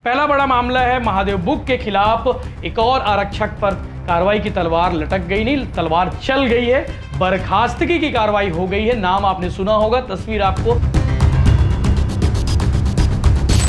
पहला बड़ा मामला है महादेव बुक के खिलाफ एक और आरक्षक पर कार्रवाई की तलवार लटक गई, नहीं तलवार चल गई है। बर्खास्तगी की कार्रवाई हो गई है। नाम आपने सुना होगा, तस्वीर आपको।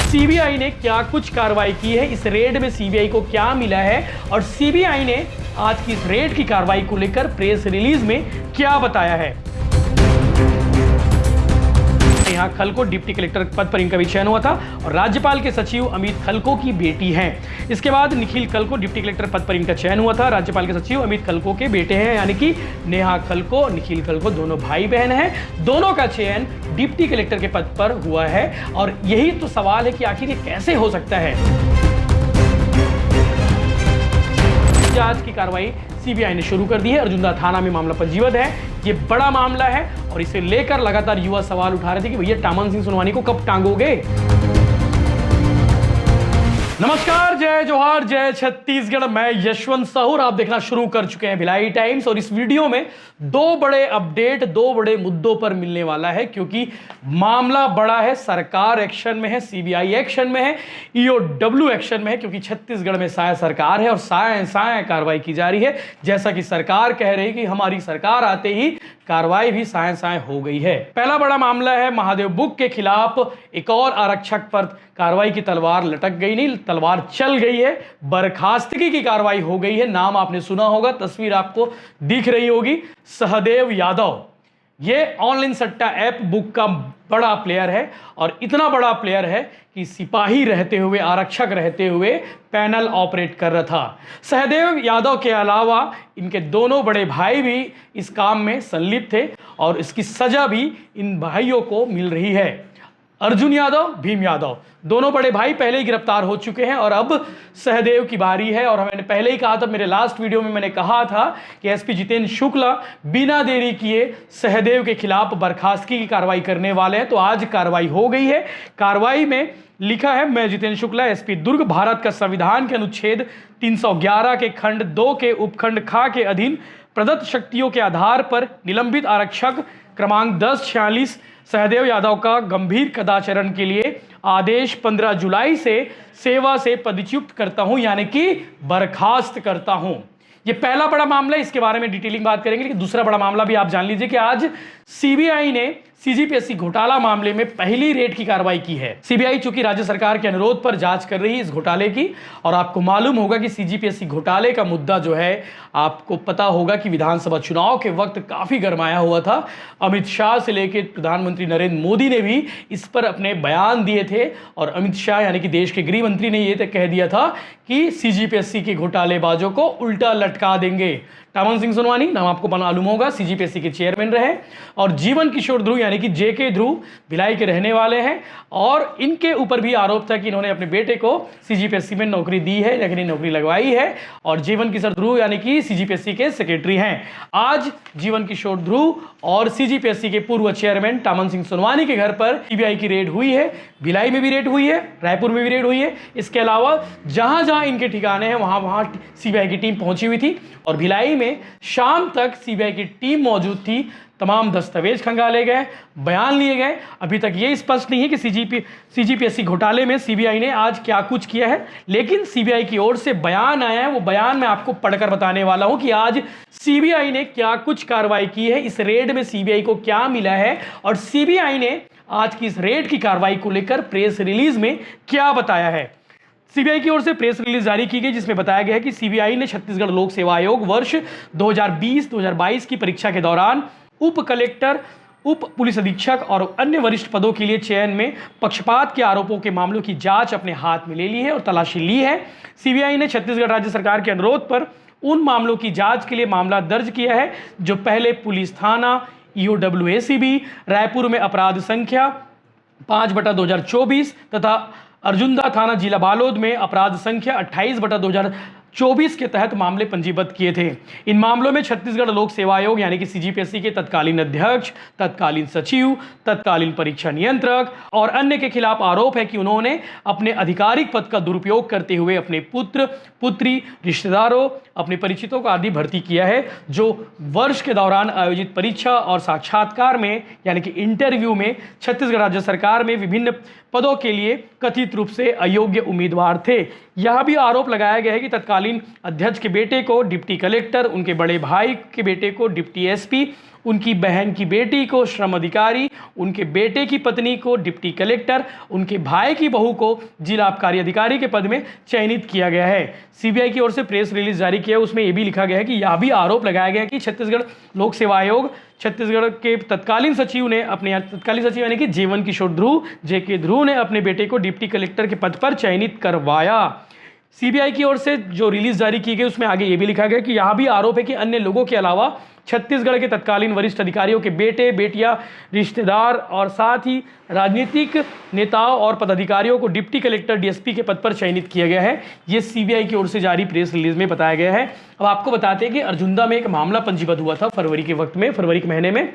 सीबीआई ने क्या कुछ कार्रवाई की है, इस रेड में सीबीआई को क्या मिला है और सीबीआई ने आज की इस रेड की कार्रवाई को लेकर प्रेस रिलीज में क्या बताया है। नेहा खलको डिप्टी कलेक्टर पद पर इनका भी चयन हुआ था और राज्यपाल के सचिव अमित खलको की बेटी हैं। इसके बाद निखिल खलको डिप्टी कलेक्टर पद पर इनका चयन हुआ था। राज्यपाल के सचिव अमित खलको के बेटे हैं, यानी कि नेहा खलको और निखिल खलको दोनों भाई बहन हैं। दोनों का चयन डिप्टी कलेक्टर के पद पर हुआ है और यही तो सवाल है कि आखिर ये कैसे हो सकता है। जांच की कार्रवाई सीबीआई ने शुरू कर दी है। अर्जुंदा थाना में मामला पंजीबद्ध है। ये बड़ा मामला है और इसे लेकर लगातार युवा सवाल उठा रहे थे कि भैया टामन सिंह सोनवानी को कब टांगोगे। नमस्कार, जय जोहार, जय छत्तीसगढ़। मैं यशवंत साहू, आप देखना शुरू कर चुके हैं भिलाई टाइम्स और इस वीडियो में दो बड़े अपडेट, दो बड़े मुद्दों पर मिलने वाला है क्योंकि मामला बड़ा है। सरकार एक्शन में है, सीबीआई एक्शन में है, ईओडब्ल्यू एक्शन में है क्योंकि छत्तीसगढ़ में साया सरकार है और साया कार्रवाई की जा रही है। जैसा कि सरकार कह रही है कि हमारी सरकार आते ही कार्रवाई भी साय हो गई है। पहला बड़ा मामला है महादेव बुक के खिलाफ एक और आरक्षक पर कार्रवाई की तलवार लटक गई, नहीं तलवार चल गई है। बर्खास्तगी की कार्रवाई हो गई है। नाम आपने सुना होगा, तस्वीर आपको दिख रही होगी। सहदेव यादव, ये ऑनलाइन सट्टा ऐप बुक का बड़ा प्लेयर है और इतना बड़ा प्लेयर है कि सिपाही रहते हुए, आरक्षक रहते हुए पैनल ऑपरेट कर रहा था। सहदेव यादव के अलावा इनके दोनों बड़े भाई भी इस काम में संलिप्त थे और इसकी सजा भी इन भाइयों को मिल रही है। अर्जुन यादव, भीम यादव, दोनों बड़े भाई पहले ही गिरफ्तार हो चुके हैं और अब सहदेव की बारी है। और मैंने पहले ही कहा था, मेरे लास्ट वीडियो में मैंने कहा था कि एसपी जितेंद्र शुक्ला बिना देरी किए सहदेव के खिलाफ बर्खास्तगी की कार्रवाई करने वाले हैं। तो आज कार्रवाई हो गई है। कार्रवाई में लिखा है, मैं जितेंद्र शुक्ला, एसपी दुर्ग, भारत का संविधान के अनुच्छेद 311 के खंड 2 के उपखंड ख के अधीन प्रदत्त शक्तियों के आधार पर निलंबित आरक्षक क्रमांक 1046 सहदेव यादव का गंभीर कदाचरण के लिए आदेश 15 जुलाई से सेवा से पदच्युत करता हूं, यानी कि बर्खास्त करता हूं। ये पहला बड़ा मामला है, इसके बारे में डिटेलिंग बात करेंगे। लेकिन दूसरा बड़ा मामला भी आप जान लीजिए कि आज सीबीआई ने सीजीपीएससी घोटाला मामले में पहली रेड की कार्रवाई की है। सीबीआई चूंकि राज्य सरकार के अनुरोध पर जांच कर रही है इस घोटाले की, और आपको मालूम होगा कि सीजीपीएससी घोटाले का मुद्दा जो है, आपको पता होगा कि विधानसभा चुनाव के वक्त काफी गरमाया हुआ था। अमित शाह से लेकर प्रधानमंत्री नरेंद्र मोदी ने भी इस पर अपने बयान दिए थे और अमित शाह यानी कि देश के गृह मंत्री ने यह कह दिया था कि सीजीपीएससी के घोटालेबाजों को उल्टा लटका देंगे। टामन सिंह सोनवानी, नाम आपको मालूम होगा, सीजीपीएससी के चेयरमैन रहे और जीवन किशोर ध्रुव यानी कि जेके ध्रुव भिलाई के रहने वाले हैं और इनके ऊपर भी आरोप था कि इन्होंने अपने बेटे को सीजीपीएससी में नौकरी दी है, लेकिन नौकरी लगवाई है। और जीवन किशोर ध्रुव यानी कि सीजीपीएससी के सेक्रेटरी हैं। आज जीवन किशोर ध्रुव और सीजीपीएससी के पूर्व चेयरमैन टामन सिंह सोनवानी के घर पर सीबीआई की रेड हुई है। भिलाई में भी रेड हुई है, रायपुर में भी रेड हुई है। इसके अलावा जहां जहां इनके ठिकाने हैं वहां वहां सीबीआई की टीम पहुंची हुई थी और भिलाई में शाम तक सीबीआई की टीम मौजूद थी। तमाम दस्तावेज खंगाले गए, बयान लिए गए। अभी तक ये स्पष्ट नहीं है कि सीजीपीएससी घोटाले में सीबीआई ने आज क्या कुछ किया है, लेकिन सीबीआई की ओर से बयान आया है। वो बयान मैं आपको पढ़कर बताने वाला हूं कि आज सीबीआई ने क्या कुछ कार्रवाई की है, इस रेड में सीबीआई को क्या मिला है और सीबीआई ने आज की इस रेड की कार्रवाई को लेकर प्रेस रिलीज में क्या बताया है। सीबीआई की ओर से प्रेस रिलीज जारी की गई जिसमें बताया गया है कि सीबीआई ने छत्तीसगढ़ लोक सेवा आयोग वर्ष 2020-2022 की परीक्षा के दौरान उप कलेक्टर, उप पुलिस अधीक्षक और अन्य वरिष्ठ पदों के लिए चयन में पक्षपात के आरोपों के मामलों की जांच अपने हाथ में ले ली है और तलाशी ली है। सीबीआई ने छत्तीसगढ़ राज्य सरकार के अनुरोध पर उन मामलों की जांच के लिए मामला दर्ज किया है जो पहले पुलिस थाना ईओडब्ल्यू एसीबी रायपुर में अपराध संख्या 5/2024 तथा अर्जुंदा थाना जिला बालोद में अपराध संख्या 28/2024 24 के तहत मामले पंजीबद्ध किए थे। इन मामलों में छत्तीसगढ़ लोक सेवा आयोग यानी कि सीजीपीएससी के तत्कालीन अध्यक्ष, तत्कालीन सचिव, तत्कालीन परीक्षा नियंत्रक और अन्य के खिलाफ आरोप है कि उन्होंने अपने आधिकारिक पद का दुरुपयोग करते हुए अपने पुत्र, पुत्री, रिश्तेदारों, अपने परिचितों का आदि भर्ती किया है, जो वर्ष के दौरान आयोजित परीक्षा और साक्षात्कार में यानी कि इंटरव्यू में छत्तीसगढ़ राज्य सरकार में विभिन्न पदों के लिए कथित रूप से अयोग्य उम्मीदवार थे। यह भी आरोप लगाया गया है कि तत्कालीन अध्यक्ष के बेटे को डिप्टी कलेक्टर, उनके बड़े भाई के बेटे को डिप्टी एसपी, उनकी बहन की बेटी को श्रम अधिकारी, उनके बेटे की पत्नी को डिप्टी कलेक्टर, उनके भाई की बहू को जिला आबकारी अधिकारी के पद में चयनित किया गया है। सीबीआई की ओर से प्रेस रिलीज जारी किया, उसमें यह भी लिखा गया है कि यह भी आरोप लगाया गया है कि छत्तीसगढ़ लोक सेवा आयोग, छत्तीसगढ़ के तत्कालीन सचिव ने तत्कालीन सचिव यानी कि जीवन किशोर ध्रुव, जेके ध्रुव ने अपने बेटे को डिप्टी कलेक्टर के पद पर चयनित करवाया। सीबीआई की ओर से जो रिलीज जारी की गई उसमें आगे ये भी लिखा गया कि यह भी आरोप है कि अन्य लोगों के अलावा छत्तीसगढ़ के तत्कालीन वरिष्ठ अधिकारियों के बेटे, बेटियां, रिश्तेदार और साथ ही राजनीतिक नेताओं और पदाधिकारियों को डिप्टी कलेक्टर, डीएसपी के पद पर चयनित किया गया है। ये सीबीआई की ओर से जारी प्रेस रिलीज में बताया गया है। अब आपको बताते हैं कि अर्जुंदा में एक मामला पंजीबद्ध हुआ था फरवरी के महीने में।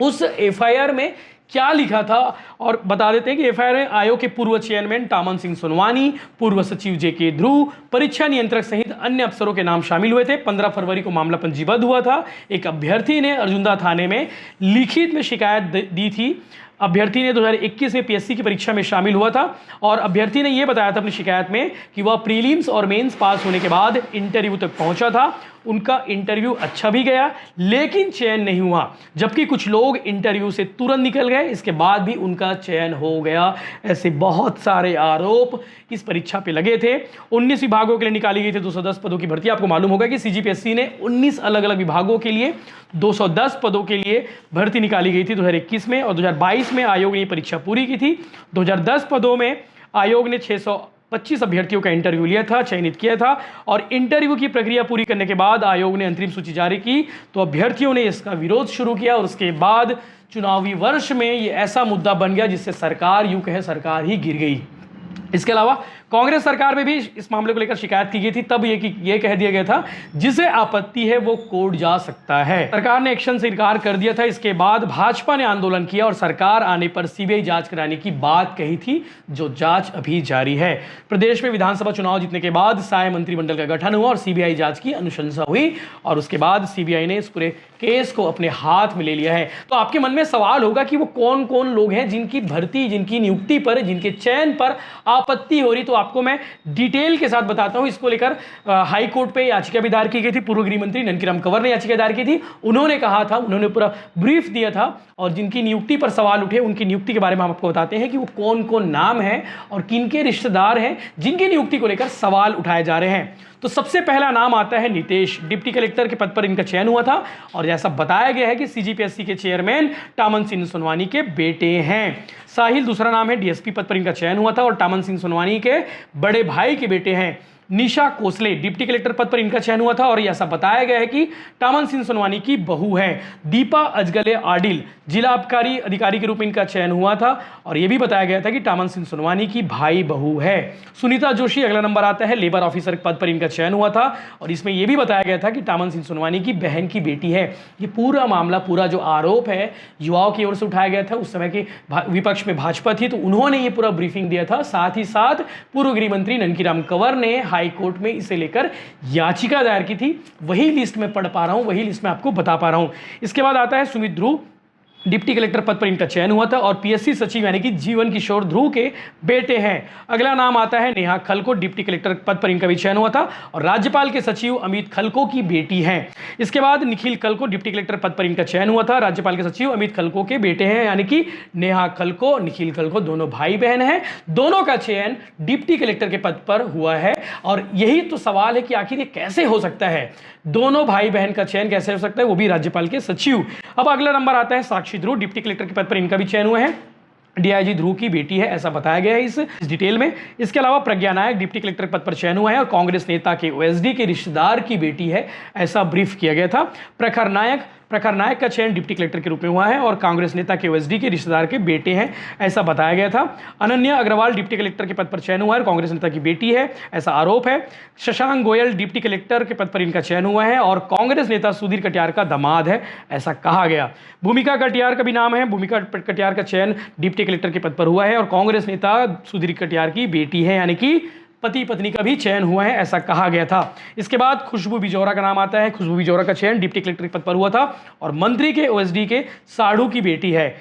उस एफआईआर में क्या लिखा था और बता देते हैं कि एफआईआर में आयोग के पूर्व चेयरमैन टामन सिंह सोनवानी, पूर्व सचिव जेके ध्रुव, परीक्षा नियंत्रक सहित अन्य अफसरों के नाम शामिल हुए थे। 15 फरवरी को मामला पंजीबद्ध हुआ था। एक अभ्यर्थी ने अर्जुंदा थाने में लिखित में शिकायत दी थी। अभ्यर्थी ने 2021 में पीएससी की परीक्षा में शामिल हुआ था और अभ्यर्थी ने यह बताया था अपनी शिकायत में कि वह प्रीलिम्स और मेंस पास होने के बाद इंटरव्यू तक पहुंचा था। उनका इंटरव्यू अच्छा भी गया लेकिन चयन नहीं हुआ, जबकि कुछ लोग इंटरव्यू से तुरंत निकल गए, इसके बाद भी उनका चयन हो गया। ऐसे बहुत सारे आरोप इस परीक्षा पे लगे थे। 19 विभागों के लिए निकाली गई थी 210 पदों की भर्ती। आपको मालूम होगा कि सीजीपीएससी ने 19 अलग अलग विभागों के लिए 210 पदों के लिए भर्ती निकाली गई थी 2021 में, और 2022 में आयोग ने ये परीक्षा पूरी की थी। 2010 पदों में आयोग ने 625 अभ्यर्थियों का इंटरव्यू लिया था, चयनित किया था, और इंटरव्यू की प्रक्रिया पूरी करने के बाद आयोग ने अंतरिम सूची जारी की तो अभ्यर्थियों ने इसका विरोध शुरू किया और उसके बाद चुनावी वर्ष में ये ऐसा मुद्दा बन गया जिससे सरकार, यूं कहें सरकार ही गिर गई। इसके अलावा कांग्रेस सरकार में भी इस मामले को लेकर शिकायत की गई थी। तब ये कह दिया गया था जिसे आपत्ति है वो कोर्ट जा सकता है। सरकार ने एक्शन से इनकार कर दिया था। इसके बाद भाजपा ने आंदोलन किया और सरकार आने पर सीबीआई जांच कराने की बात कही थी, जो जांच अभी जारी है। प्रदेश में विधानसभा चुनाव जीतने के बाद साय मंत्रिमंडल का गठन हुआ और सीबीआई जांच की अनुशंसा हुई और उसके बाद सीबीआई ने इस पूरे केस को अपने हाथ में ले लिया है। तो आपके मन में सवाल होगा कि वो कौन कौन लोग हैं जिनकी भर्ती, जिनकी नियुक्ति पर, जिनके चयन पर आपत्ति हो रही। तो आपको मैं डिटेल के साथ बताता हूं। इसको लेकर हाई कोर्ट पे याचिका भी दायर की गई थी। पूर्व गृह मंत्री ननकीराम कंवर ने याचिका दायर की थी। उन्होंने कहा था, उन्होंने पूरा ब्रीफ दिया था और जिनकी नियुक्ति पर सवाल उठे उनकी नियुक्ति के बारे में हम आपको बताते हैं कि वो कौन कौन नाम है और किनके रिश्तेदार हैं जिनकी नियुक्ति को लेकर सवाल उठाए जा रहे हैं। तो सबसे पहला नाम आता है नितेश। डिप्टी कलेक्टर के पद पर इनका चयन हुआ था और जैसा बताया गया है कि सीजीपीएससी के चेयरमैन टामन सिंह सोनवानी के बेटे हैं। साहिल दूसरा नाम है। डीएसपी पद पर इनका चयन हुआ था और टामन सिंह सोनवानी के बड़े भाई के बेटे हैं। निशा कोसले डिप्टी कलेक्टर पद पर इनका चयन हुआ था और ऐसा बताया गया है कि टामन सिंह सोनवानी की बहू है। दीपा अजगले आडिल जिला आबकारी अधिकारी के रूप में इनका चयन हुआ था और यह भी बताया गया था कि टामन सिंह सोनवानी की भाई बहू है। सुनीता जोशी अगला नंबर आता है। लेबर ऑफिसर पद पर इनका चयन हुआ था और इसमें यह भी बताया गया था कि टामन सिंह सोनवानी की बहन की बेटी है। ये पूरा मामला, पूरा जो आरोप है युवाओं की ओर से उठाया गया था। उस समय के विपक्ष में भाजपा थी तो उन्होंने ये पूरा ब्रीफिंग दिया था। साथ ही साथ पूर्व गृह मंत्री ननकीराम कंवर ने हाई कोर्ट में इसे लेकर याचिका दायर की थी। वही लिस्ट में पढ़ पा रहा हूं, वही लिस्ट में आपको बता पा रहा हूं। इसके बाद आता है सुमित ध्रुव। डिप्टी कलेक्टर पद पर इनका चयन हुआ था और पीएससी सचिव यानी कि जीवन किशोर ध्रुव के बेटे हैं। अगला नाम आता है नेहा खलको। डिप्टी कलेक्टर पद पर इनका भी चयन हुआ था और राज्यपाल के सचिव अमित खलको की बेटी हैं। इसके बाद निखिल खलको। डिप्टी कलेक्टर पद पर इनका चयन हुआ था। राज्यपाल के सचिव अमित खलको के बेटे हैं, यानी कि नेहा खलको, निखिल खलको दोनों भाई बहन हैं। दोनों का चयन डिप्टी कलेक्टर के पद पर हुआ है और यही तो सवाल है कि आखिर ये कैसे हो सकता है, दोनों भाई बहन का चयन कैसे हो सकता है, वो भी राज्यपाल के सचिव। अब अगला नंबर आता है साक्षी ध्रुव। डिप्टी कलेक्टर के पद पर इनका भी चयन हुआ है। डीआईजी ध्रुव की बेटी है, ऐसा बताया गया है इस डिटेल में। इसके अलावा प्रज्ञा नायक डिप्टी कलेक्टर पद पर चयन हुआ है और कांग्रेस नेता के ओएसडी के रिश्तेदार की बेटी है, ऐसा ब्रीफ किया गया था। प्रखर नायक प्रखर नायक का चयन डिप्टी कलेक्टर के रूप में हुआ है और कांग्रेस नेता के ओएसडी के रिश्तेदार के बेटे हैं, ऐसा बताया गया था। अनन्या अग्रवाल डिप्टी कलेक्टर के पद पर चयन हुआ है, कांग्रेस नेता की बेटी है, ऐसा आरोप है। शशांक गोयल डिप्टी कलेक्टर के पद पर इनका चयन हुआ है और कांग्रेस नेता सुधीर कटियार का दामाद है, ऐसा कहा गया। भूमिका कटियार का भी नाम है, भूमिका कटियार का चयन डिप्टी कलेक्टर के पद पर हुआ है और कांग्रेस नेता सुधीर कटियार की बेटी है, यानी कि पति पत्नी का भी चयन हुआ है, ऐसा कहा गया था। इसके बाद खुशबू बिजौरा का नाम आता है। खुशबू बिजौरा का चयन डिप्टी कलेक्टर के पद पर हुआ था और मंत्री के ओएसडी के साढ़ू की बेटी है।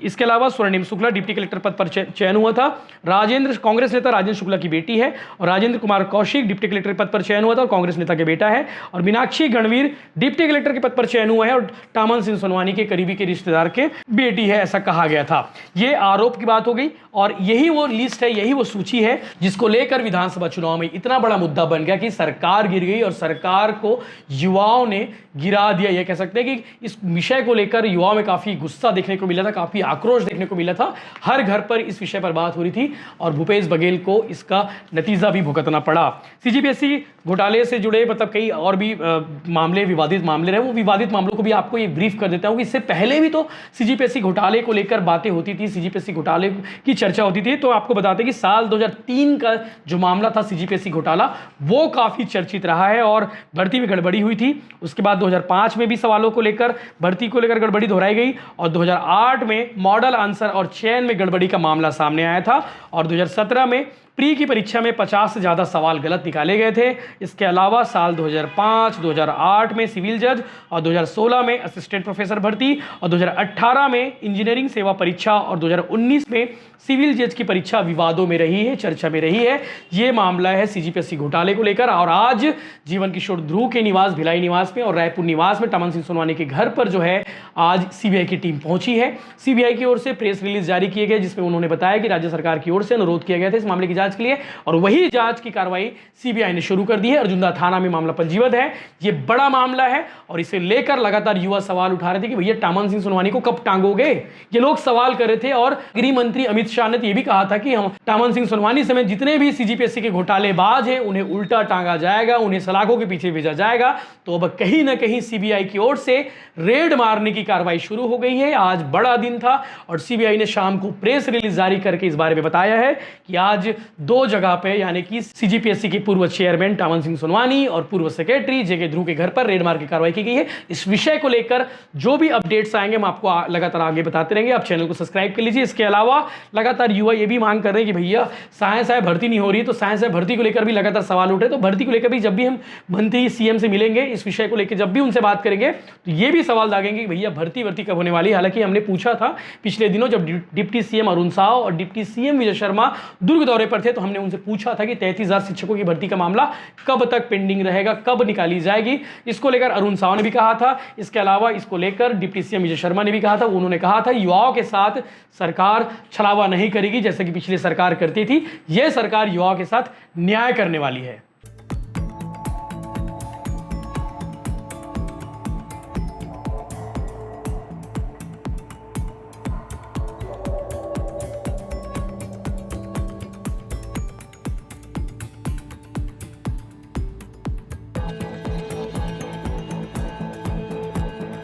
इसके अलावा स्वर्णिम शुक्ला डिप्टी कलेक्टर पद पर चयन हुआ था। कांग्रेस नेता राजेंद्र शुक्ला की बेटी है और राजेंद्र कुमार कौशिक डिप्टी कलेक्टर पद पर चयन हुआ था और कांग्रेस नेता के बेटा है। और मीनाक्षी गणवीर डिप्टी कलेक्टर के पद पर चयन हुआ है और टामन सिंह सोनवानी के करीबी के रिश्तेदार के बेटी है, ऐसा कहा गया था। ये आरोप की बात हो गई और यही वो लिस्ट है, यही वो सूची है जिसको लेकर विधानसभा चुनाव में इतना बड़ा मुद्दा बन गया कि सरकार गिर गई और सरकार को युवाओं ने गिरा दिया। ये कह सकते हैं कि इस विषय को लेकर युवाओं में काफी गुस्सा देखने को मिला था, काफी आक्रोश देखने को मिला था। हर घर पर इस विषय पर बात हो रही थी और भूपेश बघेल को इसका नतीजा भी भुगतना पड़ा। सीजीपीएससी घोटाले से जुड़े मतलब कई और भी मामले, विवादित मामले रहे, वो विवादित मामलों को भी आपको एक ब्रीफ कर देता हूं कि इससे पहले भी तो सीजीपीएससी घोटाले को लेकर बातें होती थी, सीजीपीएससी घोटाले की चर्चा होती थी। तो आपको बताते हैं कि साल 2003 का जो मामला था सीजीपीएससी घोटाला, वो काफी चर्चित रहा है और भर्ती में गड़बड़ी हुई थी। उसके बाद 2005 में भी सवालों को लेकर, भर्ती को लेकर गड़बड़ी दोहराई गई और 2008 में मॉडल आंसर और चयन में गड़बड़ी का मामला सामने आया था और 2017 में प्री की परीक्षा में 50 से ज़्यादा सवाल गलत निकाले गए थे। इसके अलावा साल 2005, 2008 में सिविल जज और 2016 में असिस्टेंट प्रोफेसर भर्ती और 2018 में इंजीनियरिंग सेवा परीक्षा और 2019 में सिविल जज की परीक्षा विवादों में रही है, चर्चा में रही है। ये मामला है सीजीपीएससी घोटाले को लेकर। और आज जीवन किशोर ध्रुव के निवास, भिलाई निवास में और रायपुर निवास में टामन सिंह सोनवानी के घर पर जो है आज सीबीआई की टीम पहुंची है। सीबीआई की ओर से प्रेस रिलीज जारी किए गए जिसमें उन्होंने बताया कि राज्य सरकार की ओर से अनुरोध किया गया था इस मामले की जांच के लिए और वही जांच की कार्रवाई सीबीआई ने शुरू कर दी है। अर्जुंदा थाना में मामला पंजीबद्ध है। ये बड़ा मामला है और इसे लेकर लगातार युवा सवाल उठा रहे थे कि भैया टामन सिंह सोनवानी को कब टांगोगे। ये लोग सवाल कर रहे थे और गृह मंत्री अमित शाह ने यह भी कहा था कि हम टामन सिंह सोनवानी समेत जितने भी सीजीपीएससी के घोटालेबाज हैं उन्हें उल्टा टांगा जाएगा, उन्हें सलाखों के पीछे भेजा जाएगा। तो अब कहीं ना कहीं सीबीआई की ओर से रेड मारने की कार्रवाई शुरू हो गई है। आज बड़ा दिन था और सीबीआई ने शाम को प्रेस रिलीज जारी करके इस बारे में बताया है कि आज 2 जगह पे यानी कि सीजीपीएससी के पूर्व चेयरमैन टामन सिंह सोनवानी और पूर्व सेक्रेटरी जेके ध्रुव के घर पर रेड मार की कार्रवाई की गई है। इस विषय को लेकर जो भी अपडेट्स आएंगे हम आपको लगातार आगे बताते रहेंगे। आप चैनल को सब्सक्राइब कर लीजिए। इसके अलावा लगातार युवा ये भी मांग कर रहे हैं कि भैया साइंस है भर्ती नहीं हो रही, तो साइंस है भर्ती को लेकर भी लगातार सवाल उठ रहे। तो भर्ती को लेकर भी जब भी हम मंत्री सीएम से मिलेंगे, इस विषय को लेकर जब भी उनसे बात करेंगे तो ये भी सवाल दागेंगे कि भैया भर्ती कब होने वाली है। हालांकि हमने पूछा था पिछले दिनों जब डिप्टी सीएम अरुण साव और डिप्टी सीएम विजय शर्मा दुर्ग दौरे पर थे तो हमने उनसे पूछा था कि 33,000 शिक्षकों की भर्ती का मामला कब तक पेंडिंग रहेगा, कब निकाली जाएगी। इसको लेकर अरुण साव ने भी कहा था। इसके अलावा इसको लेकर डिप्टी सीएम विजय शर्मा ने भी कहा था। उन्होंने कहा था युवाओं के साथ सरकार छलावा नहीं करेगी जैसे कि पिछली सरकार करती थी। यह सरकार युवाओं के साथ न्याय करने वाली है।